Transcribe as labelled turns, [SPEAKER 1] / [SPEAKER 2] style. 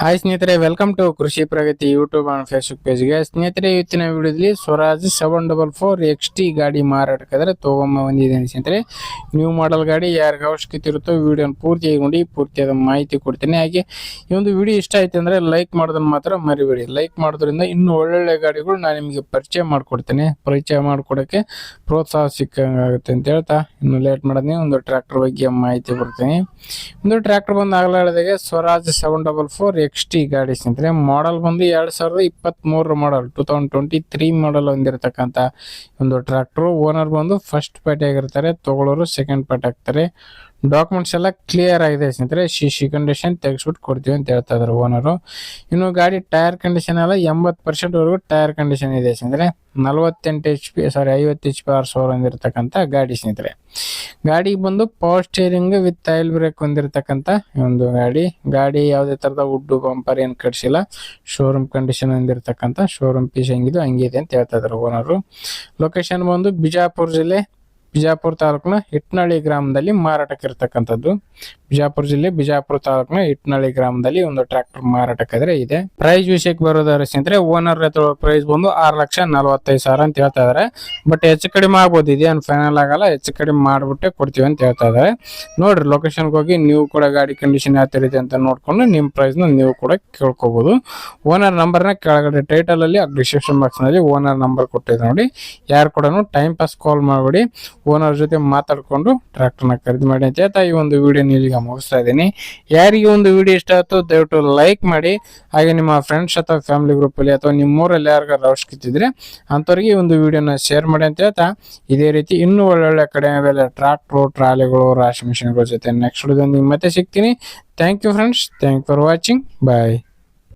[SPEAKER 1] Hi ಸ್ನೇಹಿತರೆ, welcome to ಕೃಷಿ ಪ್ರಗತಿ YouTube and Facebook ಪೇಜ್ಗೆ. ಸ್ನೇಹಿತರೆ, ಇವತ್ತಿನ ವಿಡಿಯೋದಲ್ಲಿ ಸ್ವರಾಜ್ 744 XT ಗಾಡಿ ಮಾರಾಟಕ್ಕಾದ್ರೆ ಬಂದಿದ್ದೇನೆ. ಸ್ನೇಹಿತರೆ, ನ್ಯೂ ಮಾಡೆಲ್ ಗಾಡಿ ಯಾರಿಗೆ ಅವಶ್ಯಕತೆ ಇರುತ್ತೋ ವಿಡಿಯೋನ ಪೂರ್ತಿಯಾಗಿ ನೋಡಿ ಪೂರ್ತಿಯಾದ ಮಾಹಿತಿ ಕೊಡ್ತೇನೆ. ಹಾಗೆ ಈ ಒಂದು ವಿಡಿಯೋ ಇಷ್ಟ ಆಯ್ತು ಅಂದ್ರೆ ಲೈಕ್ ಮಾಡೋದನ್ನ ಮಾತ್ರ ಮರಿಬೇಡಿ. ಲೈಕ್ ಮಾಡೋದ್ರಿಂದ ಇನ್ನೂ ಒಳ್ಳೊಳ್ಳೆ ಗಾಡಿಗಳು ನಾನು ನಿಮಗೆ ಪರಿಚಯ ಮಾಡಿಕೊಡ್ತೇನೆ. ಪರಿಚಯ ಮಾಡಿಕೊಡೋಕ್ಕೆ ಪ್ರೋತ್ಸಾಹ ಸಿಕ್ಕಂಗಾಗುತ್ತೆ ಅಂತ ಹೇಳ್ತಾ ಇನ್ನು ಲೇಟ್ ಮಾಡೋದೇ ಒಂದು ಟ್ರ್ಯಾಕ್ಟರ್ ಬಗ್ಗೆ ಮಾಹಿತಿ ಕೊಡ್ತೀನಿ. ಒಂದು ಟ್ರ್ಯಾಕ್ಟರ್ ಬಂದು ಆಗಲೇ ಹೇಳಿದಾಗೆ ಸ್ವರಾಜ್ 744 XT ಗಾಡಿ ಸ್ನೇಹಿತರೆ, ಮಾಡೆಲ್ ಬಂದು 2023 ಮಾಡೆಲ್ 2023 ಮಾಡೆಲ್ ಹೊಂದಿರತಕ್ಕಂತ ಒಂದು ಟ್ರ್ಯಾಕ್ಟರ್. ಓನರ್ ಬಂದು ಫಸ್ಟ್ ಪಾರ್ಟಿ ಆಗಿರ್ತಾರೆ, ತಗೊಳ್ಳೋರು ಸೆಕೆಂಡ್ ಪಾರ್ಟಿ ಆಗ್ತಾರೆ. ಡಾಕ್ಯುಮೆಂಟ್ಸ್ ಎಲ್ಲ ಕ್ಲಿಯರ್ ಆಗಿದೆ ಸ್ನೇಹಿತರೆ, ಸಿ ಕಂಡೀಷನ್ ತೆಗೆಸ್ಬಿಟ್ಟು ಕೊಡ್ತೀವಿ ಅಂತ ಹೇಳ್ತಾ ಇದಾರೆ ಓನರು. ಇನ್ನು ಗಾಡಿ ಟೈರ್ ಕಂಡೀಷನ್ ಎಲ್ಲ 80% ವರೆಗೂ ಟೈರ್ ಕಂಡೀಷನ್ ಇದೆ ಸ್ನೇಹಿತರೆ. 48 HP 50 HP ಪವರ್ ಹೊಂದಿರತಕ್ಕಂಥ ಗಾಡಿ ಸ್ನೇಹಿತರೆ. ಗಾಡಿಗೆ ಬಂದು power steering with oil brake ಹೊಂದಿರತಕ್ಕಂಥ ಒಂದು ಗಾಡಿ ಯಾವುದೇ ತರದ ವುಡ್ ಬಂಪರ್ ಏನು ಕಟ್ಸಿಲ್ಲ. ಶೋರೂಮ್ ಕಂಡೀಷನ್ ಹೊಂದಿರತಕ್ಕಂಥ ಶೋರೂಮ್ ಪೀಸ್ ಹೆಂಗಿದು ಹಂಗಿದೆ ಅಂತ ಹೇಳ್ತಾ ಇದಾರೆ ಓನರು. ಲೊಕೇಶನ್ ಬಂದು ಬಿಜಾಪುರ ಜಿಲ್ಲೆ, ಬಿಜಾಪುರ ತಾಲೂಕಿನ ಹಿಟ್ನಳ್ಳಿ ಗ್ರಾಮದಲ್ಲಿ ಮಾರಾಟಕ್ಕೆ ಇರತಕ್ಕಂಥದ್ದು. ಬಿಜಾಪುರ ಜಿಲ್ಲೆ ಬಿಜಾಪುರ ತಾಲೂಕಿನ ಹಿಟ್ನಳ್ಳಿ ಗ್ರಾಮದಲ್ಲಿ ಒಂದು ಟ್ರ್ಯಾಕ್ಟರ್ ಮಾರಾಟಕ್ಕಾದ್ರೆ ಇದೆ. ಪ್ರೈಸ್ ವಿಷಯಕ್ಕೆ ಬರೋದಾದ್ರೆ ಸ್ನೇಹಿತರೆ, ಓನರ್ ಪ್ರೈಸ್ ಬಂದು 6,45,000 ಅಂತ ಹೇಳ್ತಾ ಇದಾರೆ. ಬಟ್ ಹೆಚ್ಚು ಕಡಿಮೆ ಆಗ್ಬೋದು, ಇದೇನು ಫೈನಲ್ ಆಗಲ್ಲ, ಹೆಚ್ಚು ಕಡಿಮೆ ಮಾಡ್ಬಿಟ್ಟೆ ಕೊಡ್ತೀವಿ ಅಂತ ಹೇಳ್ತಾ ಇದಾರೆ. ನೋಡ್ರಿ, ಲೊಕೇಶನ್ಗೆ ಹೋಗಿ ನೀವು ಕೂಡ ಗಾಡಿ ಕಂಡೀಷನ್ ಯಾವ ತರ ಇದೆ ಅಂತ ನೋಡ್ಕೊಂಡು ನಿಮ್ಮ ಪ್ರೈಸ್ನ ನೀವು ಕೂಡ ಕೇಳ್ಕೋಬಹುದು. ಓನರ್ ನಂಬರ್ನ ಕೆಳಗಡೆ ಟೈಟಲ್ ಅಲ್ಲಿ ಡಿಸ್ಕ್ರಿಪ್ಷನ್ ಬಾಕ್ಸ್ ನಲ್ಲಿ ಓನರ್ ನಂಬರ್ ಕೊಟ್ಟಿದೆ ನೋಡಿ. ಯಾರು ಕೂಡ ಟೈಮ್ ಪಾಸ್ ಕಾಲ್ ಮಾಡಬೇಡಿ, ಓನರ್ ಜೊತೆ ಮಾತಾಡ್ಕೊಂಡು ಟ್ರ್ಯಾಕ್ಟರ್ನ ಖರೀದಿ ಮಾಡಿ ಅಂತ ಹೇಳ್ತಾ ಈ ಒಂದು ವಿಡಿಯೋ ಇಲ್ಲಿಗೆ ಮುಗಿಸ್ತಾ ಇದ್ದೀನಿ. ಯಾರಿಗೆ ಒಂದು ವಿಡಿಯೋ ಇಷ್ಟ ಆಯ್ತು ದಯವಿಟ್ಟು ಲೈಕ್ ಮಾಡಿ. ಹಾಗೆ ನಿಮ್ಮ ಫ್ರೆಂಡ್ಸ್ ಅಥವಾ ಫ್ಯಾಮಿಲಿ ಗ್ರೂಪ್ ಅಲ್ಲಿ ಅಥವಾ ನಿಮ್ಮೂರಲ್ಲಿ ಯಾರಿಗಾರು ಅವಶ್ಯಕತೆ ಅಂಥವ್ರಿಗೆ ಈ ಒಂದು ವಿಡಿಯೋನ ಶೇರ್ ಮಾಡಿ ಅಂತ ಹೇಳ್ತಾ, ಇದೇ ರೀತಿ ಇನ್ನೂ ಒಳ್ಳೊಳ್ಳೆ ಕಡಿಮೆ ಬೆಲೆ ಟ್ರ್ಯಾಕ್ಟರ್, ಟ್ರಾಲಿಗಳು, ರಾಶಿ ಮಿಷಿನ್ಗಳ ಜೊತೆ ನೆಕ್ಸ್ಟ್ ವಿಡಿಯೋದೊಂದಿಗೆ ಮತ್ತೆ ಸಿಗ್ತೀನಿ. Thank you friends, thank for watching, bye.